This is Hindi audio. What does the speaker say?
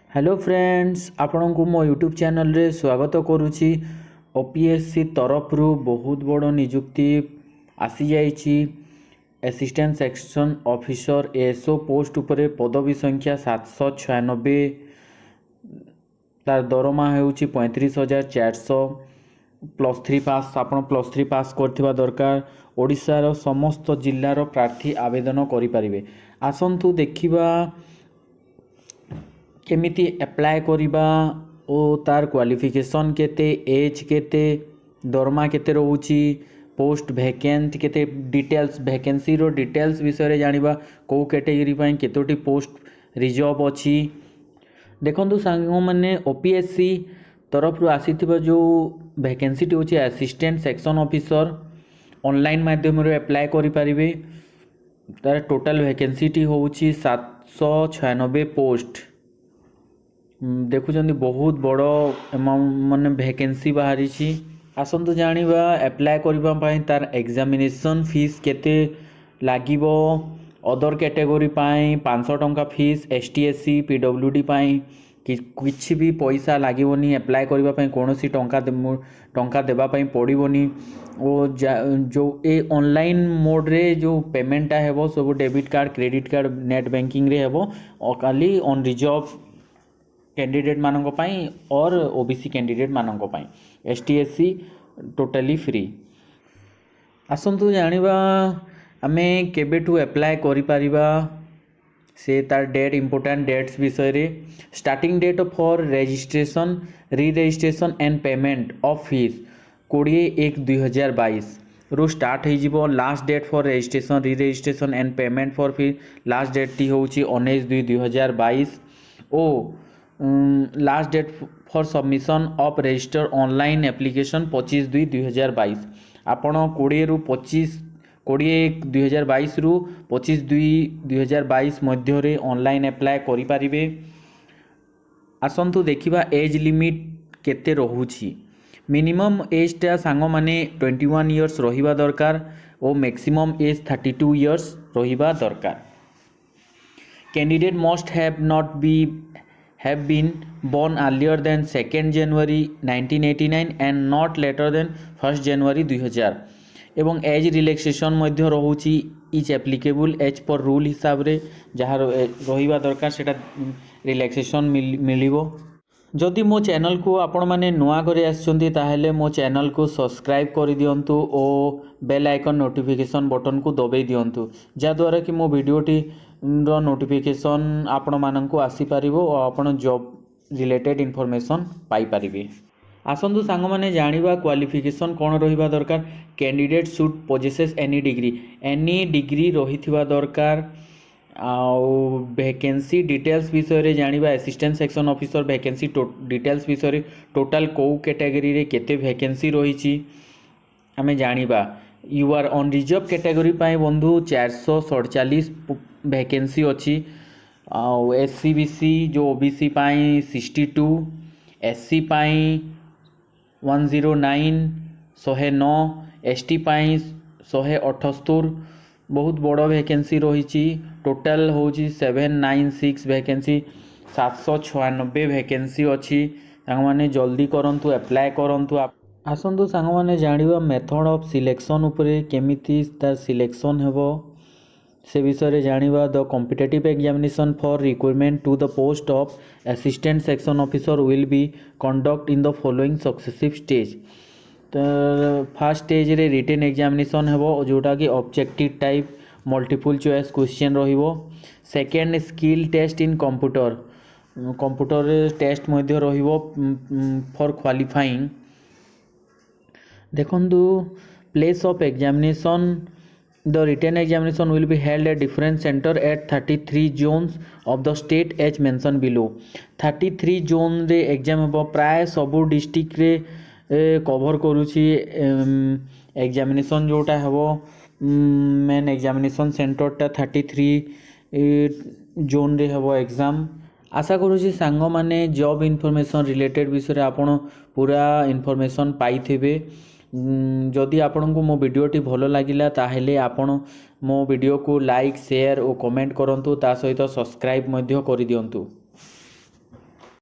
हेलो फ्रेंड्स, आपण को मो यूट्यूब चैनल रे स्वागत करुच्ची। ओपीएससी तरफ रु बहुत बड़ नियुक्ति आसी जाइछि। Assistant section officer SO post उपरे पदवी संख्या 796। तार दरमा हेउछि 35,400। +3 पास आपण +3 पास करथिबा दरकार। ओडिशार समस्त जिल्लार प्रार्थी आवेदन करि परिबे। आसंतु देखिबा केमिति एप्लाय करिबा ओ तार क्वालिफिकेशन केते, एज केते, दरमा केते रहउची, पोस्ट वैकेंट केते, डिटेल्स वैकेंसी रो डिटेल्स विषय जानिबा को कैटेगरी पई केतोटी पोस्ट रिजर्व अछि। देखंतु सांगो माने ओपीएससी तरफ रु आसीथिबा जो वैकेंसी टी होची असिस्टेंट सेक्शन ऑफिसर ऑनलाइन माध्यम रे अप्लाई करि परिबे। तार टोटल वैकेंसी टी होची 796 पोस्ट। देखुଛନ୍ତି बहुत बड़ माने वैकेंसी बाहरी छी। आसंतु जानिबा अप्लाई करिबा पई तार एग्जामिनेशन फीस केते लागिबो। अदर कैटेगरी पाई 500 टंका फीस, एसटी एससी पीडब्ल्यूडी पाई किछि भी पैसा लागिबोनी। अप्लाई करिबा पई कोनोसी टंका देबा पई पड़िबोनी। ओ जो ए ऑनलाइन मोड रे जो पेमेंट हेबो सब debit card, credit card, net banking रे हेबो। खाली ऑन रिजर्व कैंडिडेट मानक पाई और ओबीसी कैंडिडेट मानक पाई। ST SC totally free. आसंतु जानिबा आमे केबेटू अप्लाई करि परिबा से तार डेट, इंपोर्टेंट डेट्स विषय रे। Starting date for registration, re registration and payment of fees 20/1/2022 रु स्टार्ट हो जिवो। Last date for registration, re registration and payment for fees last date टी होची 19/2/2022। ओ last date for submission of register online application 25/2/2022। आपण 20/1/2022 रु 25/2/2022 मध्य रे ऑनलाइन अप्लाई करि परिबे। आसंतु देखिबा एज लिमिट केते रहउछि। मिनिमम एज टा सांग माने 21 इयर्स रहिबा दरकार और मैक्सिमम एज 32 इयर्स रहिबा दरकार। Candidate must have been born earlier than 2nd January 1989 and not later than 1st January 2000। एवं एज रिलैक्सेशन मध्य रहउची इच एप्लीकेबल एज पर रूल हिसाब रे जहाँ रहिबा दरकार सेटा रिलैक्सेशन मिलिबो। जदि मो चैनल को आपण माने नुआ करे आछंती ताहेले मो चैनल को सब्सक्राइब कर दियंतु ओ बेल आइकन नोटिफिकेशन बटन को दबाई दियंतु, जा द्वारा कि मो वीडियोटी रो नोटिफिकेशन आपण माननकु आसी पारिबो और आपण जॉब रिलेटेड इन्फॉर्मेशन पाई पारिबे। आसंतु सांग माने जानिबा क्वालिफिकेशन कोन रहिबा दरकार। Candidate should possesses any degree रहिथिबा दरकार। आउ वैकेंसी डिटेल्स विषय रे जानिबा assistant section officer vacancy details विषय रे टोटल को कैटेगरी रे केते वैकेंसी रहिछि आमे जानिबा। U R on reserve category पाए बंधु 447 वैकेंसी अच्छी। एससी बीसी जो ओबीसी पाई 62, एससी पाई 109, 109, एसटी पाई 178। बहुत बड़ वैकेंसी रही। टोटल होची 796 वैकेंसी, 796 वैकेंसी अच्छी। माने जल्दी करंतु, अप्लाई करंतु। आसंतु सांग माने जानिबा मेथड ऑफ सिलेक्शन उपरे केमिति तार सिलेक्शन हेबो से विषय रे जानिबा। The competitive examination for requirement to the post of assistant section officer will be conduct in the following successive stage. तो फर्स्ट स्टेज रे रिटन एग्जामिनेशन हेबो जोटा कि objective type multiple choice question रहिबो। Second skill test in computer test मध्य रहिबो फॉर क्वालिफाइंग। देखंतु place of examination, the written examination will be held at different centre at 33 zones of the state as mention below. 33 zone रे एग्जाम हेबो। प्राय सबु डिस्ट्रिक्ट रे कवर करूची एग्जामिनेशन जोटा हेबो। मेन एग्जामिनेशन सेंटर टा 33 जोन रे हेबो एग्जाम। आशा करूची सांग माने जॉब इन्फॉर्मेशन रिलेटेड विषय आपण पूरा इन्फॉर्मेशन पाइथिबे। जदि आपण को मो वीडियोटी भलो लागिला ताहेले आपण मो वीडियो को लाइक, शेयर और कमेंट करंतु। ता सहित सब्सक्राइब मध्य करि दियंतु।